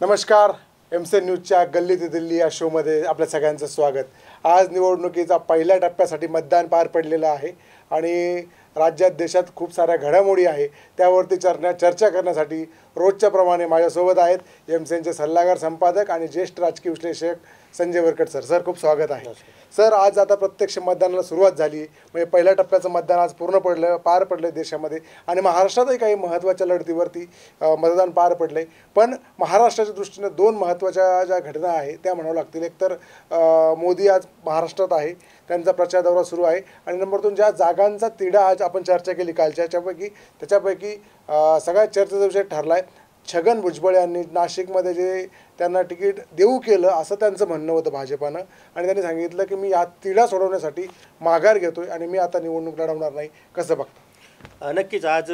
नमस्कार. एमसी न्यूजच्या गल्ली ते दिल्ली या शोमध्ये आपल्या सगळ्यांचं स्वागत. आज निवडणुकीचा पहिल्या टप्प्यासाठी मतदान पार पडलेलं आहे आणि राज्यात देशात खूप साऱ्या घडामोडी आहे. त्यावरती चर्चा करण्यासाठी रोजच्या प्रमाणे माझ्यासोबत आहेत एमसीएनचे सल्लागार संपादक आणि ज्येष्ठ राजकीय विश्लेषक संजय वरकड सर. सर खूप स्वागत आहे. सर, आज आता प्रत्यक्ष मतदानाला सुरुवात झाली, म्हणजे पहिल्या टप्प्याचं मतदान आज पार पडलं देशामध्ये आणि महाराष्ट्रातही काही महत्त्वाच्या लढतीवरती मतदान पार पडलं आहे. पण महाराष्ट्राच्या दृष्टीनं दोन महत्त्वाच्या ज्या घटना आहे त्या म्हणावं लागतील. एकतर मोदी आज महाराष्ट्रात आहे, त्यांचा प्रचार दौरा सुरू आहे, आणि नंबर 2 ज्या जागांचा तिढा आज आपण चर्चा केली कालच्या त्याच्यापैकी सगळ्यात चर्चेचा विषय ठरला आहे छगन भुजबळ यांनी नाशिकमध्ये जे त्यांना तिकीट देऊ केलं असं त्यांचं म्हणणं होतं भाजपानं, आणि त्यांनी सांगितलं की मी या तिढा सोडवण्यासाठी माघार घेतोय आणि मी आता निवडणूक लढवणार नाही. कसं बघता? नक्कीच आज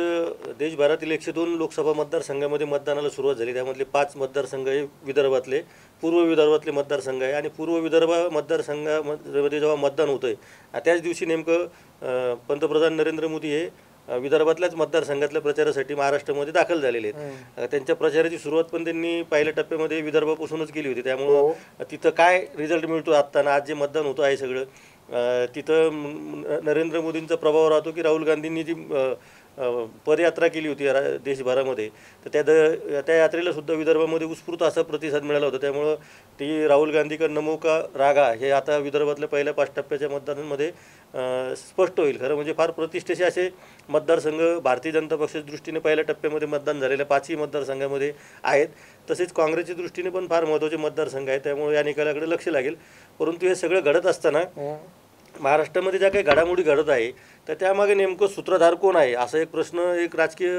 देशभरातील 102 लोकसभा मतदारसंघामध्ये मतदानाला सुरुवात झाली. त्यामधले 5 मतदारसंघ हे विदर्भातले, पूर्व विदर्भातले मतदारसंघ आहे. आणि पूर्व विदर्भ मतदारसंघामध्ये जेव्हा मतदान होतं आहे त्याच दिवशी नेमकं पंतप्रधान नरेंद्र मोदी हे विदर्भातल्याच मतदारसंघातल्या प्रचारासाठी महाराष्ट्रामध्ये दाखल झालेले आहेत. त्यांच्या प्रचाराची सुरुवात पण त्यांनी पहिल्या टप्प्यामध्ये विदर्भापासूनच केली होती. त्यामुळं तिथं काय रिझल्ट मिळतो आत्ता आज जे मतदान होतं आहे सगळं, तिथं नरेंद्र मोदींचा प्रभाव राहतो की राहुल गांधींनी जी पदयात्रा केली होती देशभरामध्ये, तर त्या यात्रेला सुद्धा विदर्भामध्ये उत्स्फूर्त असा प्रतिसाद मिळाला होता. त्यामुळं ती राहुल गांधी का नमो का रागा हे आता विदर्भातल्या पहिल्या 5 टप्प्याच्या मतदानांमध्ये स्पष्ट होईल. खरं म्हणजे फार प्रतिष्ठेचे असे मतदारसंघ भारतीय जनता पक्षाच्या दृष्टीने पहिल्या टप्प्यामध्ये मतदान झालेल्या 5ही मतदारसंघामध्ये आहेत. तसेच काँग्रेसच्या दृष्टीने पण फार महत्त्वाचे मतदारसंघ आहेत. त्यामुळे या निकालाकडे लक्ष लागेल. परंतु हे सगळं घडत असताना महाराष्ट्रामध्ये ज्या काही घडामोडी घडत आहे तर त्यामागे नेमकं सूत्रधार कोण आहे असा एक प्रश्न एक राजकीय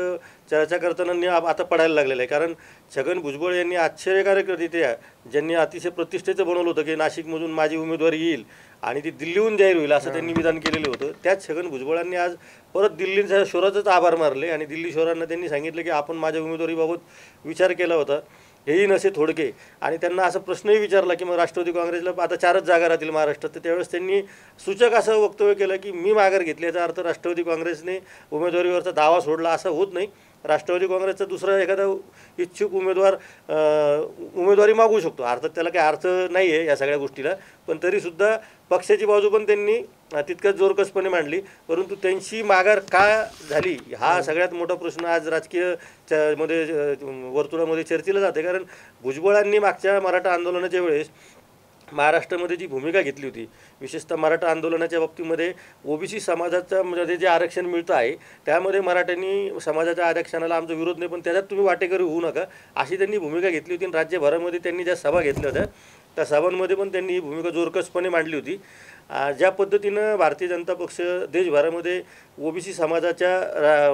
चर्चा करताना आता पडायला लागलेला आहे. कारण छगन भुजबळ यांनी आश्चर्यकारकरित्या ज्यांनी अतिशय प्रतिष्ठेचं बनवलं होतं की नाशिकमधून माझी उमेदवारी येईल आणि ती दिल्लीहून जाहीर होईल असं त्यांनी विधान केलेलं होतं, त्याच छगन भुजबळांनी आज परत दिल्लीच्या शोराचंच आभार मारले आणि दिल्ली शोरांना त्यांनी सांगितलं की आपण माझ्या उमेदवारीबाबत विचार केला होता, हेही नसे थोडके. आणि त्यांना असा प्रश्नही विचारला की मग राष्ट्रवादी काँग्रेसला आता 4च जागा राहतील महाराष्ट्रात. तर त्यावेळेस त्यांनी सूचक असं वक्तव्य केलं की मी माघार घेतली, याचा अर्थ राष्ट्रवादी काँग्रेसने उमेदवारीवरचा दावा सोडला असं होत नाही. राष्ट्रवादी काँग्रेसचा दुसरा एखादा इच्छुक उमेदवारी मागू शकतो. अर्थात त्याला काही अर्थ नाही आहे या सगळ्या गोष्टीला, पण तरीसुद्धा पक्षाची बाजू पण त्यांनी तितकंच जोरकसपणे मांडली. परंतु त्यांची माघार का झाली हा सगळ्यात मोठा प्रश्न आज राजकीय वर्तुळामध्ये चर्चेला जाते. कारण भुजबळांनी मागच्या मराठा आंदोलनाच्या वेळेस महाराष्ट्रामध्ये जी भूमिका घेतली होती, विशेषतः मराठा आंदोलनाच्या बाबतीमध्ये ओबीसी समाजाच्या मध्ये जे आरक्षण मिळतं आहे त्यामध्ये मराठ्यांनी समाजाच्या आरक्षणाला आमचा विरोध नाही, पण त्याच्यात तुम्ही वाटेकरी होऊ नका अशी त्यांनी भूमिका घेतली होती. आणि राज्यभरामध्ये त्यांनी ज्या सभा घेतल्या होत्या त्या सभांमध्ये पण त्यांनी ही भूमिका जोरकसपणे मांडली होती. ज्या पद्धतीनं भारतीय जनता पक्ष देशभरामध्ये ओबीसी समाजाच्या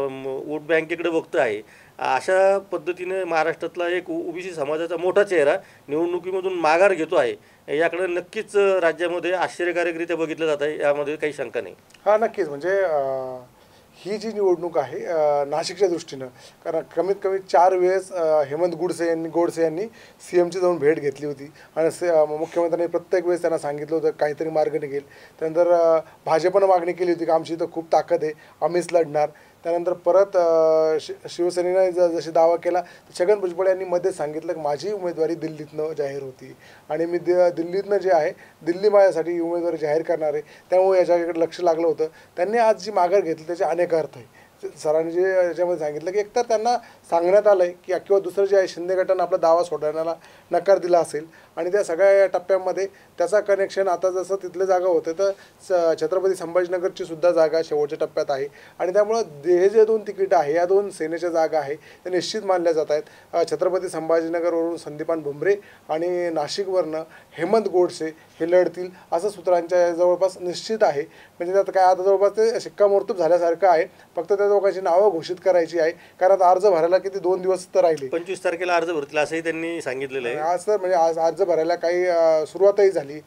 वोट बँकेकडे बघतं आहे, अशा पद्धतीने महाराष्ट्रातला एक ओबीसी समाजाचा मोठा चेहरा निवडणुकीमधून माघार घेतो आहे, याकडे नक्कीच राज्यामध्ये आश्चर्यकारकरित्या बघितलं जात आहे, यामध्ये काही शंका नाही. हां, नक्कीच. म्हणजे ही जी निवडणूक आहे नाशिकच्या दृष्टीनं, कारण कमीत कमी 4 वेळेस हेमंत गोडसे यांनी CMची जाऊन भेट घेतली होती आणि मुख्यमंत्र्यांनी प्रत्येक वेळेस त्यांना सांगितलं होतं काहीतरी मार्ग निघेल. त्यानंतर भाजपनं मागणी केली होती की आमची इथं खूप ताकद आहे, आम्हीच लढणार. त्यानंतर परत शिवसेनेने जशी दावा केला तर छगन भुजबळ यांनी मध्ये सांगितलं की माझी उमेदवारी दिल्लीतनं जाहीर होती आणि मी दिल्लीतनं जे आहे दिल्ली माझ्यासाठी उमेदवारी जाहीर करणार आहे, त्यामुळे याच्याकडे लक्ष लागलं होतं. त्यांनी आज जी माघार घेतली त्याचे अनेक अर्थ आहे. सरांनी जे याच्यामध्ये सांगितलं की एकतर त्यांना सांगण्यात आलं आहे की किंवा दुसरं जे आहे शिंदे गटानं आपला दावा सोडण्याला नकार दिला असेल आणि त्या सगळ्या टप्प्यामध्ये त्याचा कनेक्शन आता जसं तिथले जागा होते तर छत्रपती संभाजीनगरची सुद्धा जागा शेवटच्या टप्प्यात आहे आणि त्यामुळं हे जे 2 तिकीट आहे या 2 सेनेच्या जागा आहे त्या निश्चित मानल्या जात आहेत. छत्रपती संभाजीनगरवरून संदीपान भुमरे आणि नाशिकवरनं हेमंत गोडसे हे लढतील असं सूत्रांच्या जवळपास निश्चित आहे. म्हणजे त्यात काय आता जवळपास ते शिक्कामोर्तब झाल्यासारखं आहे. फक्त त्या दोघांची नावं घोषित करायची आहे, कारण आता अर्ज भरायला किती 2 दिवस तर राहिले. 25 तारखेला अर्ज भरतील असंही त्यांनी सांगितलेलं आहे. आज तर म्हणजे आज अर्ज भरायला काही सुरुवातही झाली.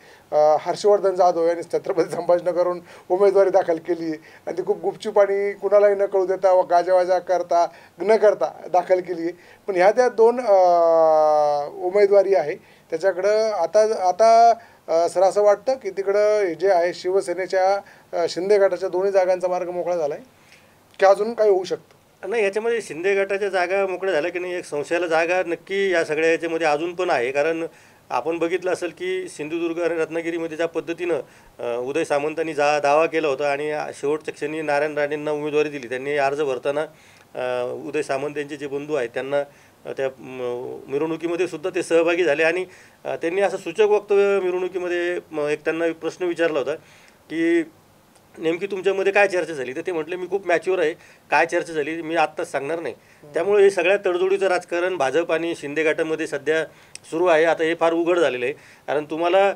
हर्षवर्धन जाधव यांनी छत्रपती संभाजीनगरवरून उमेदवारी दाखल केली आणि ती खूप गुपचूप आणि कुणालाही न कळू देता गाजावाजा न करता दाखल केली आहे. पण ह्या त्या 2 उमेदवारी आहे त्याच्याकडं आता सर असं वाटतं की तिकडं जे आहे शिवसेनेच्या शिंदे गटाच्या 2 जागांचा मार्ग मोकळा झाला आहे की अजून काही होऊ शकतं? नाही, याच्यामध्ये शिंदे गटाच्या जागा मोकळ्या झाल्या की नाही, एक संशयाला जागा नक्की या सगळ्या याच्यामध्ये अजून पण आहे. कारण आपण बघितलं असेल की सिंधुदुर्ग आणि रत्नागिरीमध्ये ज्या पद्धतीनं उदय सामंतांनी दावा केला होता आणि शेवटच्या क्षणी नारायण राणेंना उमेदवारी दिली. त्यांनी अर्ज भरताना उदय सामंत यांचे जे बंधू आहेत त्यांना त्या मिरवणुकीमध्ये सुद्धा ते सहभागी झाले आणि त्यांनी असं सूचक वक्तव्य मिरवणुकीमध्ये एक त्यांना प्रश्न विचारला होता की नेमकी तुमच्यामध्ये काय चर्चा झाली. तर ते म्हटले मी खूप मॅच्युअर आहे, काय चर्चा झाली मी आत्ताच सांगणार नाही. त्यामुळे हे सगळ्या तडजोडीचं राजकारण भाजप आणि शिंदे गटामध्ये सध्या सुरू आहे. आता हे फार उघड झालेलं आहे. कारण तुम्हाला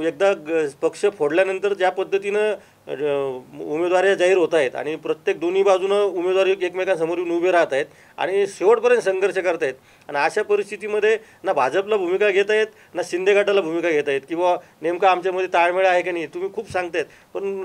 एकदा पक्ष फोडल्यानंतर ज्या पद्धतीनं उमेदवारी जाहीर होत आहेत आणि प्रत्येक दोन्ही बाजूनं उमेदवार एकमेकांसमोर येऊन उभे राहत आहेत आणि शेवटपर्यंत संघर्ष करत आहेत. आणि अशा परिस्थितीमध्ये ना भाजपला भूमिका घेत आहेत ना शिंदे गटाला भूमिका घेत आहेत किंवा नेमकं आमच्यामध्ये ताळमेळ आहे की नाही. तुम्ही खूप सांगतायत पण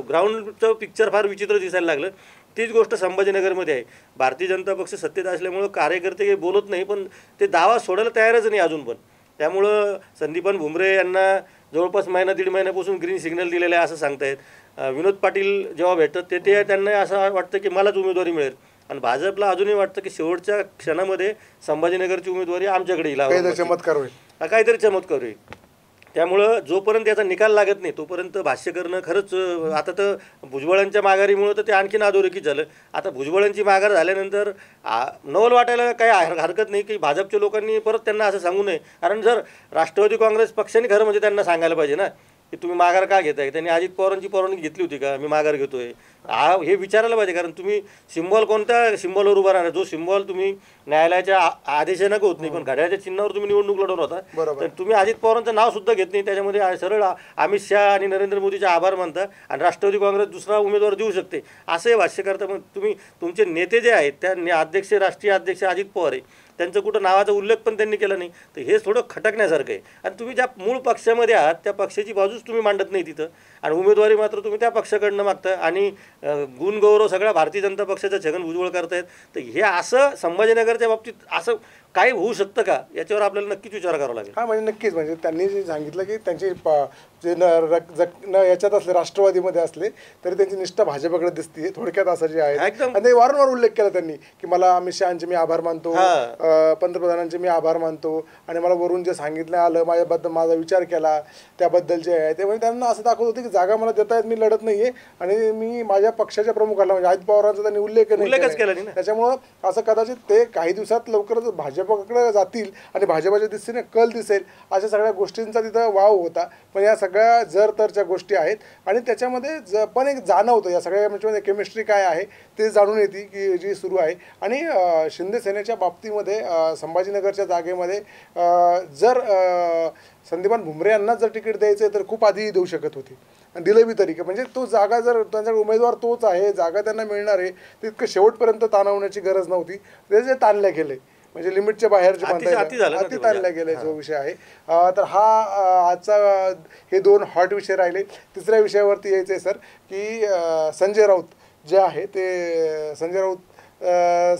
ग्राउंडचं पिक्चर फार विचित्र दिसायला लागलं. तीच गोष्ट संभाजीनगरमध्ये आहे. भारतीय जनता पक्ष सत्तेत असल्यामुळं कार्यकर्ते काही बोलत नाही, पण ते दावा सोडायला तयारच नाही अजून पण. त्यामुळं संदीपान भुमरे यांना जवळपास दीड महिन्यापासून ग्रीन सिग्नल दिलेलं आहे असं सांगतायत. विनोद पाटील जेव्हा भेटतात ते त्यांना असं वाटतं की मलाच उमेदवारी मिळेल आणि भाजपला अजूनही वाटतं की शेवटच्या क्षणामध्ये संभाजीनगरची उमेदवारी आमच्याकडे येईल, काहीतरी चमत्कार होईल, काहीतरी चमत्कार होईल. त्यामुळं जोपर्यंत याचा निकाल लागत नाही तोपर्यंत भाष्य करणं खरंच. आता तर भुजबळांच्या माघारीमुळं तर ते आणखीन अधोरेखित झालं. आता भुजबळांची माघार झाल्यानंतर नवल वाटायला काही हरकत नाही की भाजपच्या लोकांनी परत त्यांना असं सांगू नये. कारण जर राष्ट्रवादी काँग्रेस पक्षाने खरं म्हणजे त्यांना सांगायला पाहिजे ना की तुम्ही माघार का घेताय. त्यांनी अजित पवारांची परवानगी घेतली होती का मी माघार घेतोय हे विचारायला पाहिजे. कारण तुम्ही सिम्बॉल कोणत्या सिम्बॉलवर उभा राहणार, जो सिम्बॉल तुम्ही न्यायालयाच्या आदेशानं होत नाही पण घड्याळाच्या चिन्हावर तुम्ही निवडणूक लढवत होता. तर तुम्ही अजित पवारांचं नाव सुद्धा घेत नाही. त्याच्यामध्ये सरळ अमित शहा आणि नरेंद्र मोदीचे आभार मानता आणि राष्ट्रवादी काँग्रेस दुसरा उमेदवार देऊ शकते असं हे भाष्य करता. मग तुम्ही तुमचे नेते जे आहेत त्या अध्यक्ष राष्ट्रीय अध्यक्ष अजित पवार आहे त्यांचं कुठं नावाचा उल्लेख पण त्यांनी केला नाही. तर हे थोडं खटकण्यासारखं आहे. आणि तुम्ही ज्या मूळ पक्षामध्ये आहात त्या पक्षाची बाजूच तुम्ही मांडत नाही तिथं आणि उमेदवारी मात्र तुम्ही त्या पक्षाकडनं मागता आणि गुणगौरव सगळ्या भारतीय जनता पक्षाचा छगन भुजबळ करतायत. तर हे असं संभाजीनगरच्या बाबतीत असं काही होऊ शकतं का याच्यावर आपल्याला नक्कीच विचार करावा लागेल. हां, म्हणजे नक्कीच. म्हणजे त्यांनी जे सांगितलं की त्यांचे जे याच्यात असले राष्ट्रवादीमध्ये असले तरी त्यांची निष्ठा भाजपकडे दिसते थोडक्यात असं जे आहे. आणि ते वारंवार उल्लेख केला त्यांनी की मला अमित शहाचे मी आभार मानतो, पंतप्रधानांचे मी आभार मानतो आणि मला वरून जे सांगितलं आलं माझ्याबद्दल माझा विचार केला त्याबद्दल जे आहे ते. म्हणजे त्यांना असं दाखवत होते की जागा मला देता येत, मी लढत नाही आहे आणि मी माझ्या पक्षाच्या प्रमुखाला म्हणजे अजित पवारांचा त्यांनी उल्लेखच केला नाही. त्याच्यामुळं असं कदाचित ते काही दिवसात लवकरच भाजपकडे जातील आणि भाजपच्या दिशेने कल दिसेल अशा सगळ्या गोष्टींचा तिथं वाव होता. पण या सगळ्या जर तरच्या गोष्टी आहेत आणि त्याच्यामध्ये पण एक जाणवतं या सगळ्या म्हणजे केमिस्ट्री काय आहे ते जाणून येते की जी सुरू आहे. आणि शिंदे सेनेच्या बाबतीमध्ये संभाजीनगरच्या जागेमध्ये जर संदीपान भुमरे यांना जर तिकीट द्यायचं तर खूप आधी देऊ शकत होती आणि दिलं बी तरी म्हणजे तो जागा जर त्यांचा उमेदवार तोच आहे जागा त्यांना मिळणार आहे तितकं शेवटपर्यंत ताणवण्याची गरज नव्हती. त्याचे ताणल्या गेले म्हणजे लिमिटच्या बाहेरचे अति ताणल्या गेले जो विषय आहे. तर हा आजचा हे दोन हॉट विषय राहिले. तिसऱ्या विषयावरती यायचं आहे सर की संजय राऊत जे आहे ते संजय राऊत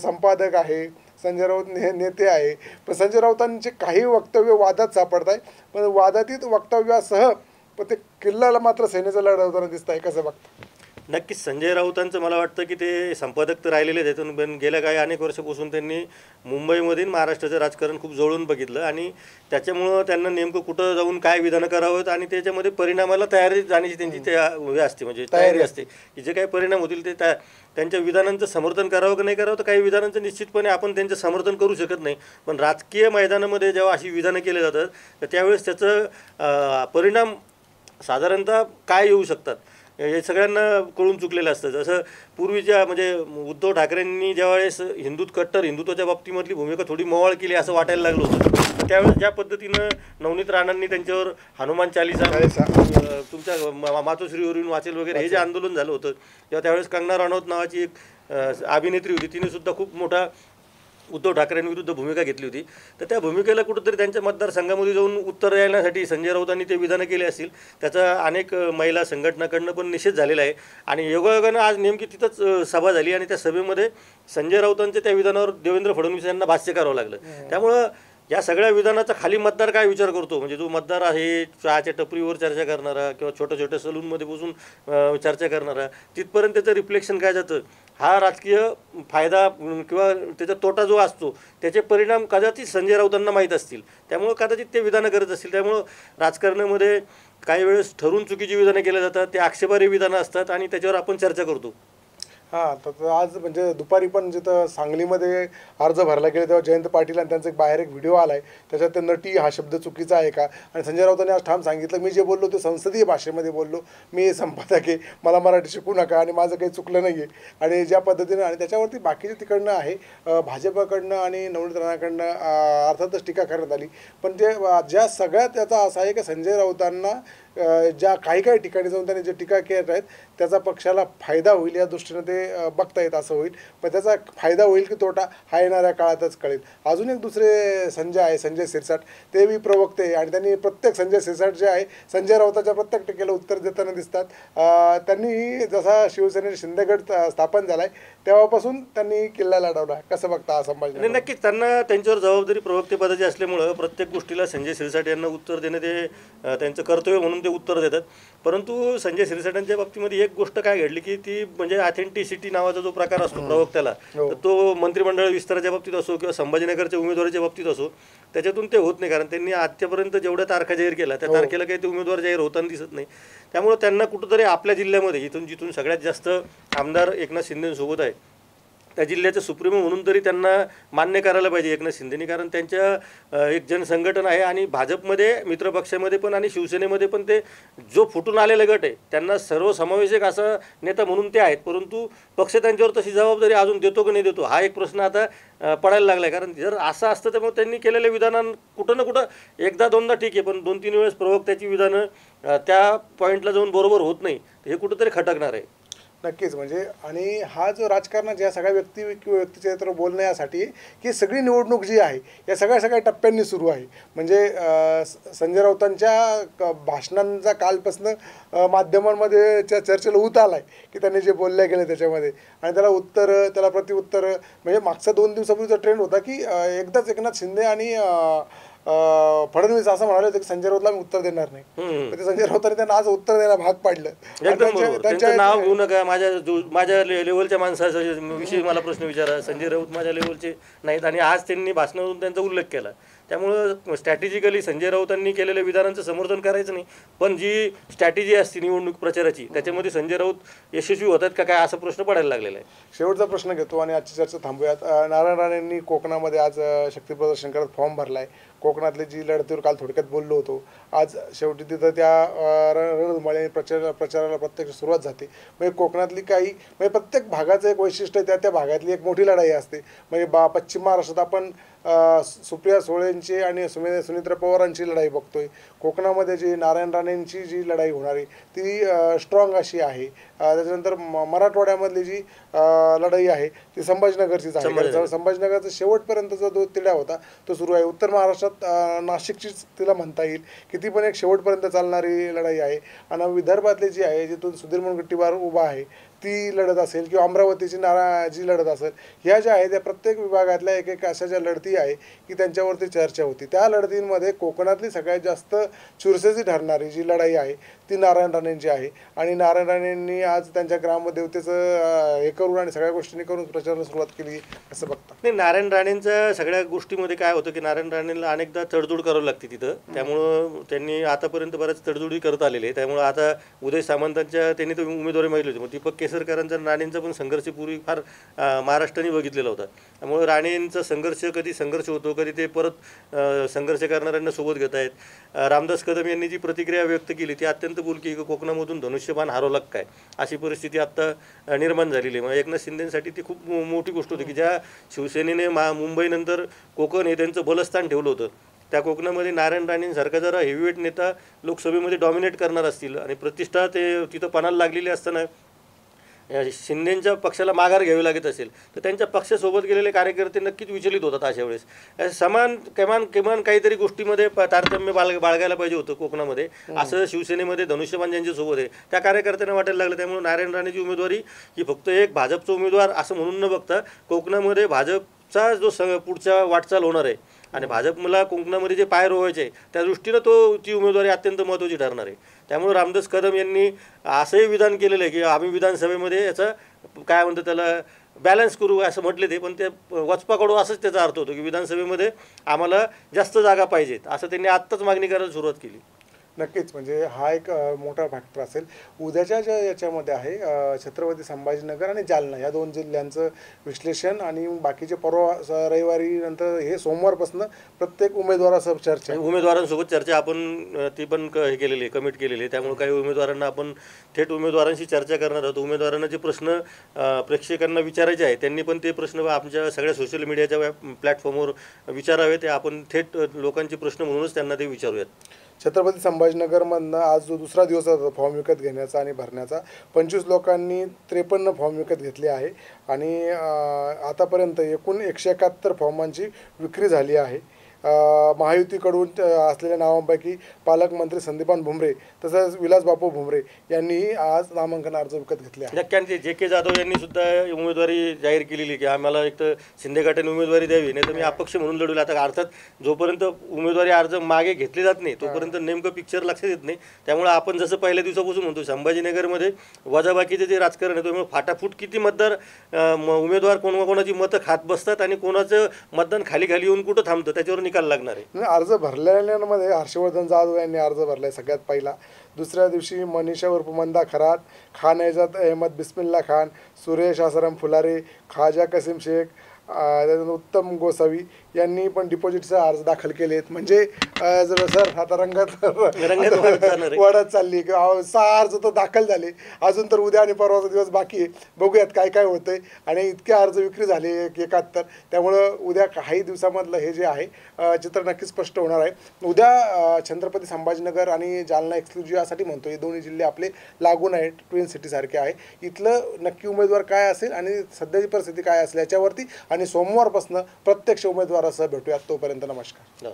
संपादक आहे, संजय राऊत नेते आहे. पण संजय राऊतांचे काही वक्तव्य वादात सापडत आहे पण वादातीत वक्तव्यासह पण ते किल्ल्याला मात्र सेनेचं लढवताना दिसत आहे. कसं बघता? नक्कीच संजय राऊतांचं मला वाटतं की ते संपादक तर राहिलेले आहेत पण गेल्या काही अनेक वर्षापासून त्यांनी मुंबईमधील महाराष्ट्राचं राजकारण खूप जवळून बघितलं आणि त्याच्यामुळं त्यांना नेमकं कुठं जाऊन काय विधानं करावं आणि त्याच्यामध्ये परिणामाला तयारी जाण्याची त्यांची हे असते म्हणजे तयारी असते की जे काही परिणाम होतील ते त्यांच्या विधानांचं समर्थन करावं की नाही करावं. तर काही विधानांचं निश्चितपणे आपण त्यांचं समर्थन करू शकत नाही पण राजकीय मैदानामध्ये जेव्हा अशी विधानं केली जातात तर त्यावेळेस त्याचं परिणाम साधारणतः काय येऊ शकतात हे सगळ्यांना कळून चुकलेलं असतं. जसं पूर्वीच्या म्हणजे उद्धव ठाकरेंनी ज्यावेळेस कट्टर हिंदुत्वाच्या बाबतीमधली भूमिका थोडी मवाळ केली असं वाटायला लागलं होतं त्यावेळेस ज्या पद्धतीनं नवनीत राणांनी त्यांच्यावर हनुमान चालीसा तुमच्या मातोश्रीवरून वाचेल वगैरे हे जे आंदोलन झालं होतं तेव्हा त्यावेळेस कंगना राणौत नावाची एक अभिनेत्री होती तिने सुद्धा खूप मोठा उद्धव ठाकरेंविरुद्ध भूमिका घेतली होती. तर त्या भूमिकेला कुठंतरी त्यांच्या मतदारसंघामध्ये जाऊन उत्तर द्यायसाठी संजय राऊतांनी ते विधानं केले असतील. त्याचा अनेक महिला संघटनाकडनं पण निषेध झालेला आहे आणि योगायोगानं आज नेमकी तिथंच सभा झाली आणि त्या सभेमध्ये संजय राऊतांच्या त्या विधानावर देवेंद्र फडणवीस यांना भाष्य करावं लागलं. त्यामुळं या सगळ्या विधानाचा खाली मतदार काय विचार करतो म्हणजे जो मतदार आहे चहाच्या टपरीवर चर्चा करणारा किंवा छोट्या छोट्या सलूनमध्ये बसून चर्चा करणारा तिथपर्यंत त्याचं रिफ्लेक्शन काय जातं हा राजकीय फायदा किंवा त्याचा तोटा जो असतो त्याचे परिणाम कदाचित संजय राऊतांना माहीत असतील, त्यामुळं कदाचित ते विधानं करत असतील. त्यामुळं राजकारणामध्ये काही वेळेस ठरवून चुकीची विधानं केल्या जातात, ते आक्षेपार्ह विधानं असतात आणि त्याच्यावर आपण चर्चा करतो. हां, तर आज म्हणजे दुपारी पण जिथं सांगलीमध्ये अर्ज भरायला गेले तेव्हा जयंत पाटील आणि त्यांचा बाहेर एक व्हिडिओ आला आहे, त्याच्यात ते नटी हा शब्द चुकीचा आहे का, आणि संजय राऊतांनी आज ठाम सांगितलं, मी जे बोललो ते संसदीय भाषेमध्ये बोललो, मी संपादक आहे, मला मराठी शिकू नका आणि माझं काही चुकलं नाही आहे. आणि ज्या पद्धतीनं आणि त्याच्यावरती बाकीचे तिकडनं आहे भाजपकडनं आणि नवनीत राणाकडनं अर्थातच टीका करण्यात आली. पण ते ज्या सगळ्यात त्याचा असा आहे की संजय राऊतांना ज्या काही ठिकाणी जाऊन त्यांनी जे टीका केल्या आहेत त्याचा पक्षाला फायदा होईल या दृष्टीनं ते बघतायत, असं होईल. पण त्याचा फायदा होईल की तोटा हा येणाऱ्या काळातच कळेल. अजून एक दुसरे संजय आहे, संजय शिरसाट, ते बी प्रवक्ते आणि त्यांनी प्रत्येक संजय शिरसाट जे आहे संजय राऊताच्या प्रत्येक टीकेला उत्तर देताना दिसतात. त्यांनी जसा शिवसेनेचा शिंदेगड स्थापन झाला आहे तेव्हापासून त्यांनी किल्ला लढवला. कसं बघता हा संभाजी? नक्कीच त्यांना त्यांच्यावर जबाबदारी प्रवक्तेपदाची असल्यामुळं प्रत्येक गोष्टीला संजय शिरसाट यांना उत्तर देणं ते त्यांचं कर्तव्य म्हणून ते उत्तर देतात. परंतु संजय शिरसाटांच्या बाबतीमध्ये एक गोष्ट काय घडली की ती म्हणजे ऑथेंटिसिटी नावाचा जो प्रकार असतो प्रवक्त्याला, तर तो मंत्रिमंडळ विस्ताराच्या बाबतीत असो किंवा संभाजीनगरच्या उमेदवाराच्या बाबतीत असो त्याच्यातून ते होत नाही. कारण त्यांनी आजच्यापर्यंत जेवढ्या तारखा जाहीर केल्या त्या तारखेला काही ते उमेदवार जाहीर होताना दिसत नाही. त्यामुळे त्यांना कुठंतरी आपल्या जिल्ह्यामध्ये जिथून सगळ्यात जास्त आमदार एकनाथ शिंदेसोबत आहे त्या जिल्ह्याचे सुप्रीमो म्हणून तरी त्यांना मान्य करायला पाहिजे एकनाथ शिंदेनी. कारण त्यांच्या एक जनसंघटन आहे आणि भाजपमध्ये मित्रपक्षामध्ये पण आणि शिवसेनेमध्ये पण ते जो फुटून आलेला गट आहे त्यांना सर्वसमावेशक असा नेता म्हणून ते आहेत. परंतु पक्ष त्यांच्यावर तशी जबाबदारी अजून देतो की नाही देतो हा एक प्रश्न आता पडायला लागला आहे. कारण जर असं असतं तर मग त्यांनी केलेल्या विधानां कुठं ना कुठं एकदा दोनदा ठीक आहे, पण 2-3 वेळेस प्रवक्त्याची विधानं त्या पॉईंटला जाऊन बरोबर होत नाही, हे कुठंतरी खटकणार आहे. नक्कीच. म्हणजे आणि हा जो राजकारणाच्या सगळ्या व्यक्ती किंवा व्यक्तिचित्र बोलण्यासाठी की सगळी निवडणूक जी आहे या सगळ्या टप्प्यांनी सुरू आहे. म्हणजे संजय राऊतांच्या भाषणांचा कालपासनं माध्यमांमध्ये चर्चेला ऊत आला आहे की त्यांनी जे बोलल्या गेले त्याच्यामध्ये, आणि त्याला उत्तर त्याला प्रतिउत्तर. म्हणजे मागचा 2 दिवसापूर्वीचा ट्रेंड होता की एकदाच एकनाथ शिंदे आणि फडणवीस असं म्हणाले होते की संजय राऊतला मी उत्तर देणार नाही. ते संजय राऊतांनी त्यांना आज उत्तर द्यायला भाग पाडलं. त्यांचं नाव घेऊ नका, माझ्या लेवलच्या माणसाच्या विषयी मला प्रश्न विचारा, संजय राऊत माझ्या लेवलचे नाहीत आणि आज त्यांनी भाषणातून त्यांचा उल्लेख केला. त्यामुळं स्ट्रॅटेजिकली संजय राऊतांनी केलेल्या विधानांचं समर्थन करायचं नाही, पण जी स्ट्रॅटेजी असते निवडणूक प्रचाराची त्याच्यामध्ये संजय राऊत यशस्वी होतात का काय असा प्रश्न पडायला लागलेला आहे. शेवटचा प्रश्न घेतो आणि आजची चर्चा थांबूयात. नारायण राणेंनी कोकणामध्ये आज शक्ती प्रदर्शन करत फॉर्म भरला आहे. कोकणातली जी लढतीवर काल थोडक्यात बोललो होतो, आज शेवटी तिथं त्या रणधुमाळी प्रचाराला प्रत्यक्ष सुरुवात जाते. म्हणजे कोकणातली काही म्हणजे प्रत्येक भागाचं एक वैशिष्ट्य आहे, त्या भागातली एक मोठी लढाई असते. म्हणजे पश्चिम महाराष्ट्रात आपण सुप्रिया सुळेंची आणि सुनित्रा पवारांची लढाई बघतोय. कोकणामध्ये जी नारायण राणेंची जी लढाई होणार आहे ती स्ट्रॉंग अशी आहे. त्याच्यानंतर मराठवाड्यामधली जी लढाई आहे ती संभाजीनगरचीच आहे. संभाजीनगरचा शेवटपर्यंतचा जो तिढा होता तो सुरू आहे. उत्तर महाराष्ट्रात नाशिकचीच तिला म्हणता येईल की ती पण एक शेवटपर्यंत चालणारी लढाई आहे. आणि विदर्भातली जी आहे जिथून सुधीर मुनगंटीवार उभा आहे ती लढत असेल किंवा अमरावतीची जी लढत असेल, ह्या ज्या आहेत त्या प्रत्येक विभागातल्या एक अशा ज्या लढती आहे की त्यांच्यावरती चर्चा होती. त्या लढतींमध्ये कोकणातली सगळ्यात जास्त चुरसेची ठरणारी जी लढाई आहे ती नारायण राणेंची आहे. आणि नारायण राणेंनी आज त्यांच्या ग्रामदेवतेचं हे करून आणि सगळ्या गोष्टींनी करून प्रचाराला सुरुवात केली असं बघता. नाही, नारायण राणेंच्या सगळ्या गोष्टीमध्ये काय होतं की नारायण राणेंना अनेकदा तडजोड करावी लागते तिथं. त्यामुळं त्यांनी आतापर्यंत बऱ्याच तडजोडी करत आलेले आहे. त्यामुळं आता उदय सामंतांच्या त्यांनी तर उमेदवारी माहिती होती, मग दीपक केसरकरांचा राणेंचा पण संघर्ष पूर्वी फार महाराष्ट्राने बघितलेला होता. त्यामुळे राणेंचा संघर्ष कधी संघर्ष होतो, कधी ते परत संघर्ष करणाऱ्यांना सोबत घेत आहेत. रामदास कदम यांनी जी प्रतिक्रिया व्यक्त केली ती अत्यंत बोलकी की कोकणामधून धनुष्यबाण हरवलं काय अशी परिस्थिती आत्ता निर्माण झालेली आहे. मग एकनाथ शिंदेसाठी ती खूप मोठी गोष्ट होती की ज्या शिवसेनेने मुंबईनंतर कोकण हे त्यांचं बलस्थान ठेवलं होतं, त्या कोकणामध्ये नारायण राणेंसारखा जरा हेवीवेट नेता लोकसभेमध्ये डॉमिनेट करणार असतील आणि प्रतिष्ठा ते तिथं पणाला लागलेली असताना शिंदेंच्या पक्षाला माघार घ्यावी लागत असेल तर त्यांच्या पक्षासोबत गेलेले कार्यकर्ते नक्कीच विचलित होतात. अशा वेळेस समान किमान काहीतरी गोष्टीमध्ये तारतम्य बाळगायला पाहिजे होतं कोकणामध्ये. असं शिवसेनेमध्ये धनुष्यबाण ज्यांच्यासोबत आहे त्या कार्यकर्त्यांना वाटायला लागलं. त्यामुळे नारायण राणेची उमेदवारी ही फक्त एक भाजपचा उमेदवार असं म्हणून न बघता कोकणामध्ये भाजपचा जो पुढचा वाटचाल होणार आहे आणि भाजपला कोकणामध्ये जे पाय रोवायचे त्या दृष्टीनं ती उमेदवारी अत्यंत महत्त्वाची ठरणार आहे. त्यामुळे रामदास कदम यांनी असंही विधान केलेलं आहे की आम्ही विधानसभेमध्ये याचं काय म्हणतो त्याला बॅलन्स करू असं म्हटले ते, पण ते वचपाकडू असंच त्याचा अर्थ होतो की विधानसभेमध्ये आम्हाला जास्त जागा पाहिजेत असं त्यांनी आत्ताच मागणी करायला सुरुवात केली. नक्कीच, म्हणजे हा एक मोठा फॅक्टर असेल. उद्याच्या ज्या याच्यामध्ये आहे छत्रपती संभाजीनगर आणि जालना या दोन जिल्ह्यांचं विश्लेषण आणि बाकीचे परवा रविवारी नंतर हे सोमवारपासून प्रत्येक उमेदवारासह चर्चा. उमेदवारांसोबत चर्चा आपण ती पण हे केलेली आहे, कमिट केलेली आहे. त्यामुळे काही उमेदवारांना आपण थेट उमेदवारांशी चर्चा करणार आहोत. उमेदवारांना जे प्रश्न प्रेक्षकांना विचारायचे आहेत त्यांनी पण ते प्रश्न आमच्या सगळ्या सोशल मीडियाच्या प्लॅटफॉर्मवर विचारावे. ते आपण थेट लोकांचे प्रश्न म्हणूनच त्यांना ते विचारूयात. छत्रपती संभाजीनगरमधनं आज जो दुसरा दिवस होता फॉर्म विकत घेण्याचा आणि भरण्याचा, 25 लोकांनी 53 फॉर्म विकत घेतले आहे आणि आतापर्यंत एकूण 171 फॉर्मांची विक्री झाली आहे. महायुतीकडून असलेल्या नावांपैकी पालकमंत्री संदीपान भुमरे तसंच विलासबापू भुमरे यांनीही आज नामांकन अर्ज विकत घेतले आहे. नक्की जे के जाधव यांनी सुद्धा उमेदवारी जाहीर केलेली की आम्हाला एक तर शिंदे गटाने उमेदवारी द्यावी, नाही तर मी अपक्ष म्हणून लढवलं. आता अर्थात जोपर्यंत उमेदवारी अर्ज मागे घेतले जात नाही तोपर्यंत नेमकं पिक्चर लक्षात येत नाही. त्यामुळे आपण जसं पहिल्या दिवसापासून म्हणतो संभाजीनगरमध्ये वजाबाकीचे जे राजकारण आहे त्यामुळे फाटाफूट किती मतदार उमेदवार कोणाची मतं खात बसतात आणि कोणाचं मतदान खाली खाली येऊन कुठं थांबतं त्याच्यावर निकाल लागणार आहे. अर्ज भरलेल्यांमध्ये हर्षवर्धन जाधव यांनी अर्ज भरलाय सगळ्यात पहिला. दुसऱ्या दिवशी मनीषा उर्फ मंदा खरात, खान एजाद अहमद बिस्मिल्ला खान, सुरेश आसाराम फुलारे, खाजा कसीम शेख, उत्तम गोसावी यांनी पण डिपॉझिटचा अर्ज दाखल केले आहेत. म्हणजे जर सर आता रंगात वाढत चालली. 6 अर्ज तर दाखल झाले, अजून तर उद्या आणि परवाचा दिवस बाकी आहे. बघूयात काय काय होतंय. आणि इतके अर्ज विक्री झाले 71. त्यामुळं उद्या काही दिवसामधलं हे जे आहे चित्र नक्कीच स्पष्ट होणार आहे. उद्या छत्रपती संभाजीनगर आणि जालना एक्सक्लुझिव्ह यासाठी म्हणतो हे दोन्ही जिल्हे आपले लागून आहेत, ट्विन सिटीसारखे आहे. इथलं नक्की उमेदवार काय असेल आणि सध्याची परिस्थिती काय असेल याच्यावरती आणि सोमवारपासून प्रत्यक्ष उमेदवारासह भेटूयात. तोपर्यंत नमस्कार.